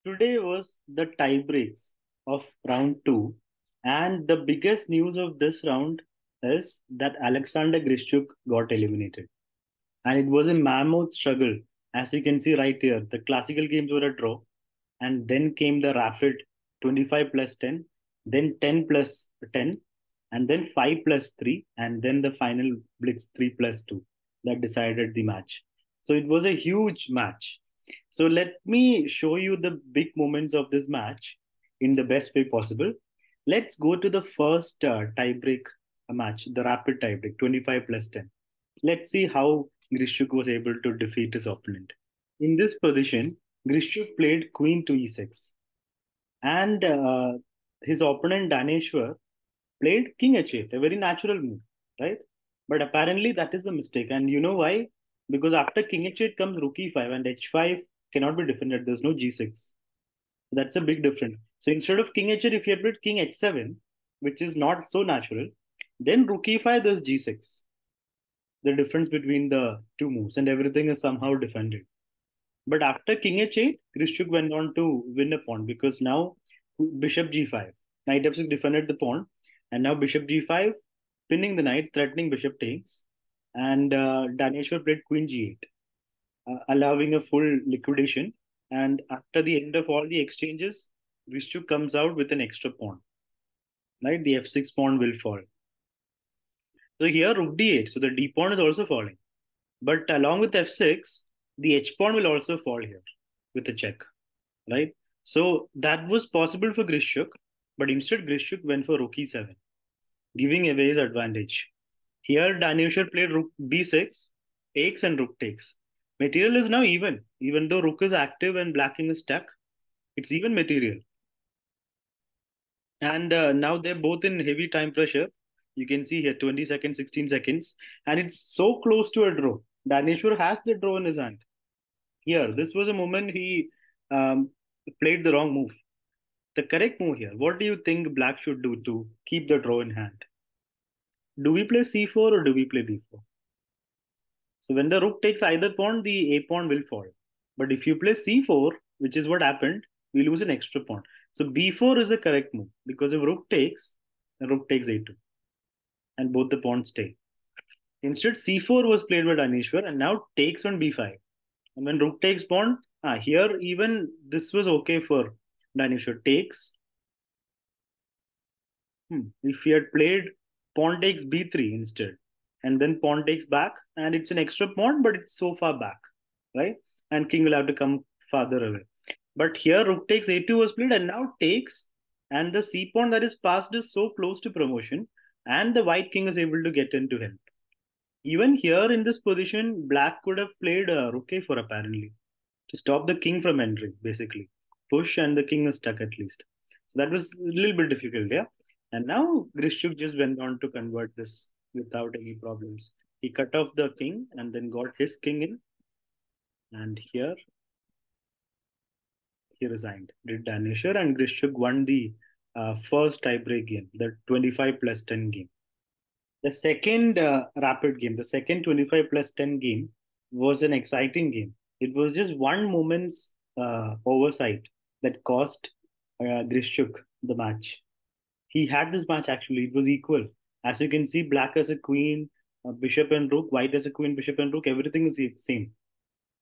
Today was the tie breaks of round two, and the biggest news of this round is that Alexander Grischuk got eliminated. And it was a mammoth struggle. As you can see right here, the classical games were a draw, and then came the rapid 25 plus 10, then 10 plus 10, and then 5 plus 3, and then the final blitz 3 plus 2 that decided the match. So it was a huge match. So let me show you the big moments of this match in the best way possible. Let's go to the first tiebreak match, the rapid tiebreak, 25 plus 10. Let's see how Grishuk was able to defeat his opponent. In this position, Grishuk played Queen to e6, and his opponent Daneshwar played King h8, a very natural move, right? But apparently that is the mistake, and you know why? Because after King h8 comes Rook e5, and h5 cannot be defended. There's no g6. That's a big difference. So instead of King h8, if you had played King h7, which is not so natural, then Rook e5, there's g6, the difference between the two moves, and everything is somehow defended. But after King h8, Grishuk went on to win a pawn because now Bishop g5, Knight f6 defended the pawn, and now Bishop g5, pinning the knight, threatening Bishop takes, and Daneshwar played Queen g8, allowing a full liquidation. And after the end of all the exchanges, Grishuk comes out with an extra pawn. Right, the f6 pawn will fall. So here Rook d8, so the d pawn is also falling. But along with f6, the h pawn will also fall here with a check, right? So that was possible for Grishuk, but instead Grishuk went for Rook e7, giving away his advantage. Here Daneshwar played Rook b6, takes and Rook takes. Material is now even though Rook is active and Black King is stuck. It's even material. And now they're both in heavy time pressure. You can see here 20 seconds, 16 seconds, and it's so close to a draw. Daneshwar has the draw in his hand. Here, this was a moment he um, played the wrong move. The correct move here. What do you think Black should do to keep the draw in hand? Do we play c4 or do we play b4? So when the rook takes either pawn, the a pawn will fall. But if you play c4, which is what happened, we lose an extra pawn. So b4 is the correct move because if rook takes, the rook takes a2, and both the pawns stay. Instead, c4 was played by Daneshwar, and now takes on b5. And when rook takes pawn, here even this was okay for Daneshwar. Takes. If he had played pawn takes b3 instead, and then pawn takes back, and it's an extra pawn, but it's so far back, right? And king will have to come farther away. But here rook takes a2 was played, and now takes, and the c pawn that is passed is so close to promotion, and the white king is able to get into help. Even here in this position, black could have played rook a4 apparently to stop the king from entering, basically. Push and the king is stuck at least. So that was a little bit difficult, yeah. And now Grishchuk just went on to convert this without any problems. He cut off the king and then got his king in. And here he resigned. Did Daneshwar, and Grishchuk won the first tiebreak game, the 25 plus 10 game. The second rapid game, the second 25 plus 10 game was an exciting game. It was just one moment's oversight that cost Grishchuk the match. He had this match actually, it was equal. As you can see, black as a queen, bishop and rook, white as a queen, bishop and rook, everything is the same,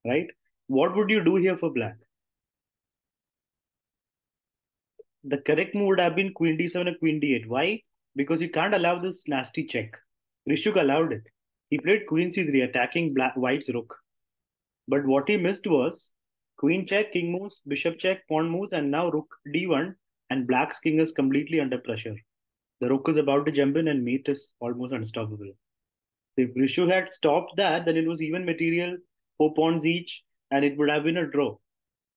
right? What would you do here for black? The correct move would have been queen d7 or queen d8. Why? Because you can't allow this nasty check. Grishchuk allowed it. He played queen c3, attacking white's rook. But what he missed was queen check, king moves, bishop check, pawn moves, and now rook d1, and black's king is completely under pressure. The rook is about to jump in, and mate is almost unstoppable. So if Rishu had stopped that, then it was even material, 4 pawns each, and it would have been a draw.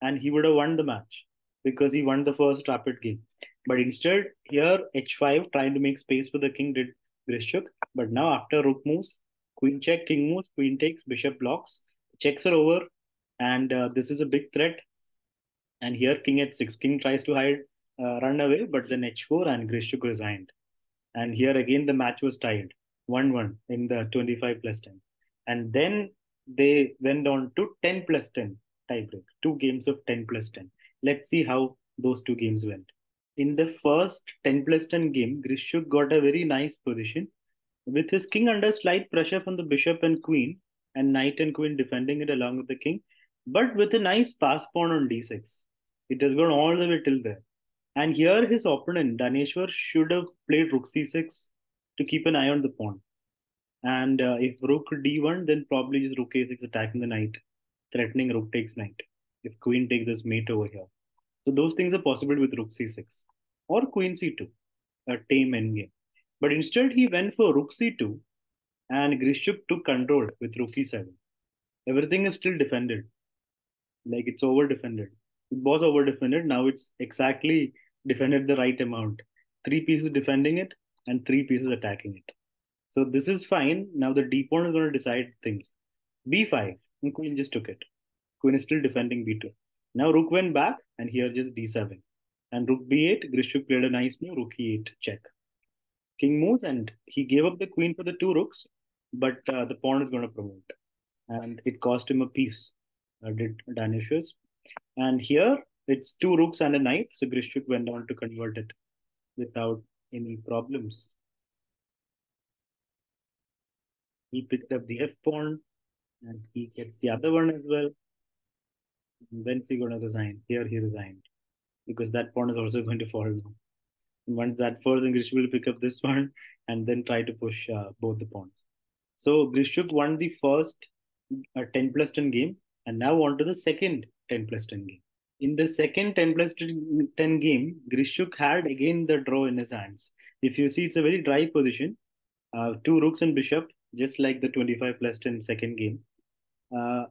And he would have won the match because he won the first rapid game. But instead, here h5, trying to make space for the king, did Grishchuk. But now after rook moves, queen check, king moves, queen takes, bishop blocks, checks are over, and this is a big threat. And here king h6, king tries to hide, run away, but then h4 and Grishchuk resigned. And here again the match was tied 1-1 in the 25 plus 10. And then they went on to 10 plus 10 tiebreak, 2 games of 10 plus 10. Let's see how those two games went. In the first 10 plus 10 game, Grishuk got a very nice position with his king under slight pressure from the bishop and queen, and knight and queen defending it along with the king, but with a nice pass pawn on d6. It has gone all the way till there. And here his opponent, Daneshwar, should have played rook c6 to keep an eye on the pawn. And if rook d1, then probably just rook a6 attacking the knight, threatening rook takes knight. If queen takes this mate over here. So those things are possible with rook c6 or queen c2, a tame endgame. But instead he went for rook c2 and Grishuk took control with rook e7. Everything is still defended, like it's over defended. It was over defended. Now it's exactly defended the right amount. Three pieces defending it and three pieces attacking it. So this is fine. Now the d pawn is going to decide things. b5, and queen just took it. Queen is still defending b2. Now rook went back, and here just d7. And rook b8, Grishuk played a nice move, rook e8, check. King moves, and he gave up the queen for the two rooks, but the pawn is going to promote. And it cost him a piece, did Danish's. And here it's two rooks and a knight, so Grishuk went on to convert it without any problems. He picked up the f pawn, and he gets the other one as well. And when's he going to resign? Here he resigned because that pawn is also going to fall now. And once that falls, then Grishuk will pick up this one and then try to push both the pawns. So Grishuk won the first 10 plus 10 game, and now on to the second 10 plus 10 game. In the second 10 plus 10 game, Grishuk had again the draw in his hands. If you see, it's a very dry position. Two rooks and bishop, just like the 25 plus 10 second game. Uh,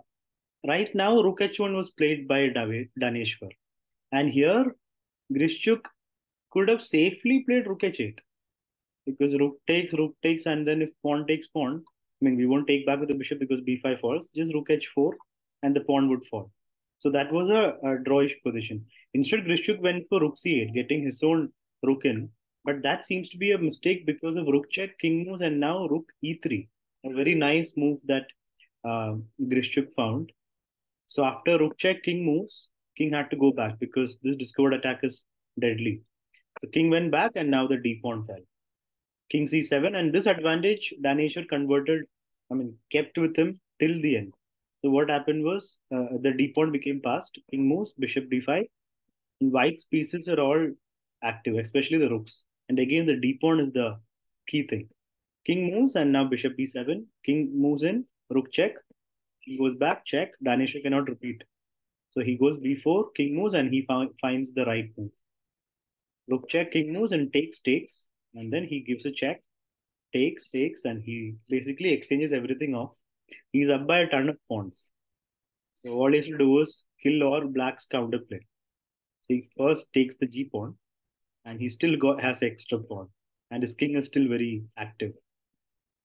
right now, rook h1 was played by Daneshwar. And here, Grishuk could have safely played rook h8 because rook takes, and then if pawn takes pawn, I mean, we won't take back with the bishop because b5 falls, just rook h4 and the pawn would fall. So that was a drawish position. Instead, Grishuk went for rook c8, getting his own rook in. But that seems to be a mistake because of rook check, king moves, and now rook e3. A very nice move that Grishuk found. So after rook check, king moves, king had to go back because this discovered attack is deadly. So king went back, and now the d pawn fell. King c7, and this advantage Daneshwar converted, I mean, kept with him till the end. So what happened was the d pawn became passed, king moves, bishop d5, and white's pieces are all active, especially the rooks. And again, the d pawn is the key thing. King moves, and now bishop b7, king moves in, rook check, he goes back, check, Daneshwar cannot repeat. So he goes b4, king moves, and he finds the right move. Rook check, king moves, and takes, and then he gives a check, takes, and he basically exchanges everything off. He's up by a ton of pawns. So all he has to do is kill or black's counterplay. So he first takes the g pawn, and he still has extra pawn, and his king is still very active.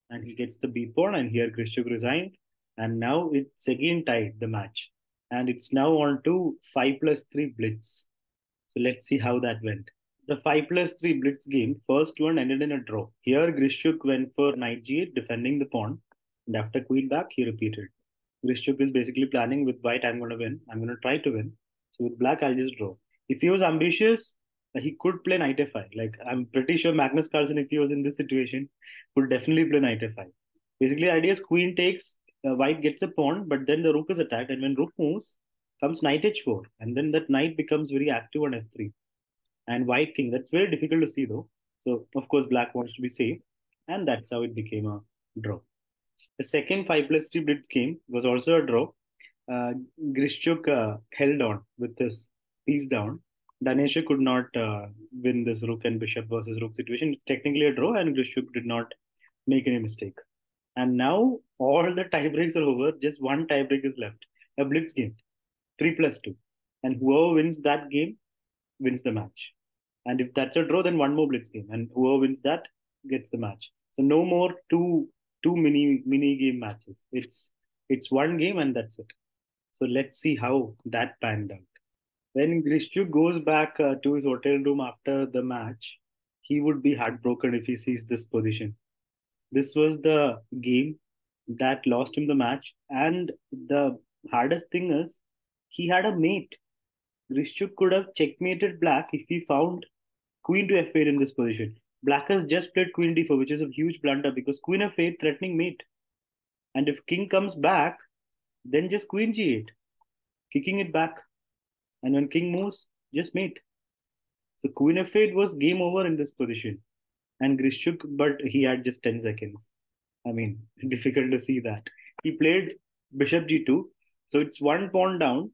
And he gets the b pawn, and here Grishuk resigned, and now it's again tied the match, and it's now on to 5+3 blitz. So let's see how that went. The 5+3 blitz game, first one ended in a draw. Here, Grishuk went for knight g8, defending the pawn, and after queen back, he repeated. Grishuk is basically planning with white, I'm going to win. I'm going to try to win. So with black, I'll just draw. If he was ambitious, he could play knight f5. Like, I'm pretty sure Magnus Carlsen, if he was in this situation, would definitely play knight f5. Basically, the idea is queen takes, white gets a pawn, but then the rook is attacked, and when rook moves, comes knight h4, and then that knight becomes very active on f3 and white king. That's very difficult to see though. So of course black wants to be safe, and that's how it became a draw. The second 5+3 blitz game was also a draw. Grishchuk held on with this piece down. Danesha could not win this rook and bishop versus rook situation. It's technically a draw, and Grishchuk did not make any mistake. And now all the tiebreaks are over. Just one tiebreak is left. A blitz game, 3+2, and whoever wins that game wins the match. And if that's a draw, then one more blitz game, and whoever wins that gets the match. So no more two mini game matches. It's one game and that's it. So let's see how that panned out. When Grishchuk goes back to his hotel room after the match, he would be heartbroken if he sees this position. This was the game that lost him the match, and the hardest thing is he had a mate. Grishchuk could have checkmated black if he found queen to f8 in this position. Black has just played queen d4, which is a huge blunder because queen f8 threatening mate. And if king comes back, then just queen g8, kicking it back. And when king moves, just mate. So queen f8 was game over in this position. And Grishchuk, but he had just 10 seconds. I mean, difficult to see that. He played bishop g2, so it's one pawn down,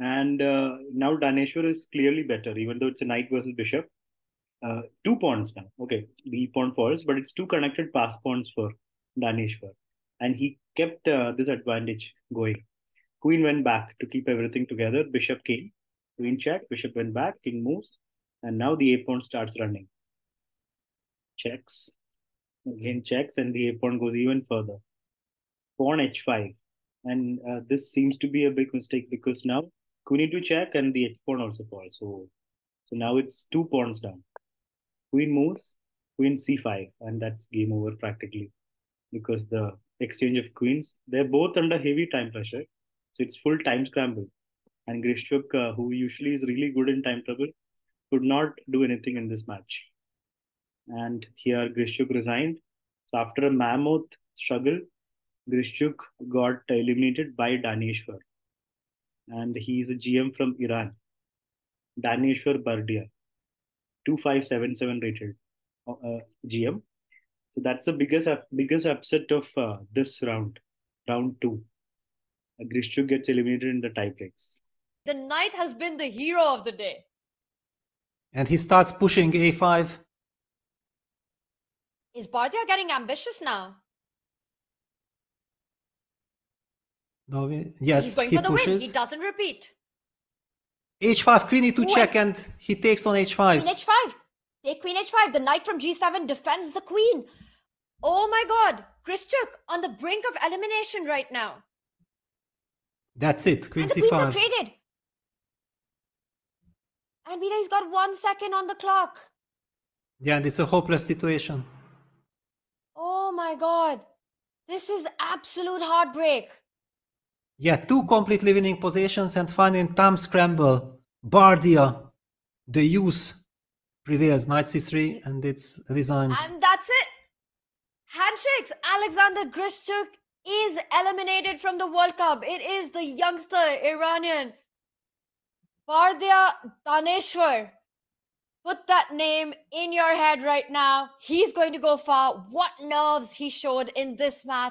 and now Daneshwar is clearly better, even though it's a knight versus bishop. Two pawns now. Okay, the pawn falls, but it's two connected pass pawns for Daneshwar, and he kept this advantage going. Queen went back to keep everything together. Bishop came, queen check, bishop went back, king moves, and now the a pawn starts running. Checks. Again checks, and the a pawn goes even further. Pawn h5, and this seems to be a big mistake because now queen e2 check, and the h pawn also falls. So now it's two pawns down. Queen moves, queen c5, and that's game over practically because the exchange of queens, they're both under heavy time pressure, so it's full time scramble. And Grishchuk, who usually is really good in time trouble, could not do anything in this match. And here Grishchuk resigned. So after a mammoth struggle, Grishchuk got eliminated by Daneshwar. And he is a GM from Iran, Daneshwar Bardia, 2577 rated GM. So that's the biggest upset of this round, round two. Grishchuk gets eliminated in the tie breaks. The knight has been the hero of the day. And he starts pushing a5. Is Bhartia getting ambitious now? No, yes, He's going he for the pushes. win. He doesn't repeat. h5, queen e2 Wait. check, and he takes on h5. Queen h5. Take queen h5. The knight from g7 defends the queen. Oh my god. Grishchuk on the brink of elimination right now. That's it, queen And the queens are c5. traded. And Mira, he's got 1 second on the clock. Yeah, and it's a hopeless situation. Oh my god. This is absolute heartbreak. Yeah, two completely winning positions, and finally in time scramble, Bardia, the use prevails, knight c3, and it's resigns. And that's it. Handshakes. Alexander Grishchuk is eliminated from the World Cup. It is the youngster Iranian Bardia Daneshwar. Put that name in your head right now. He's going to go far. What nerves he showed in this match.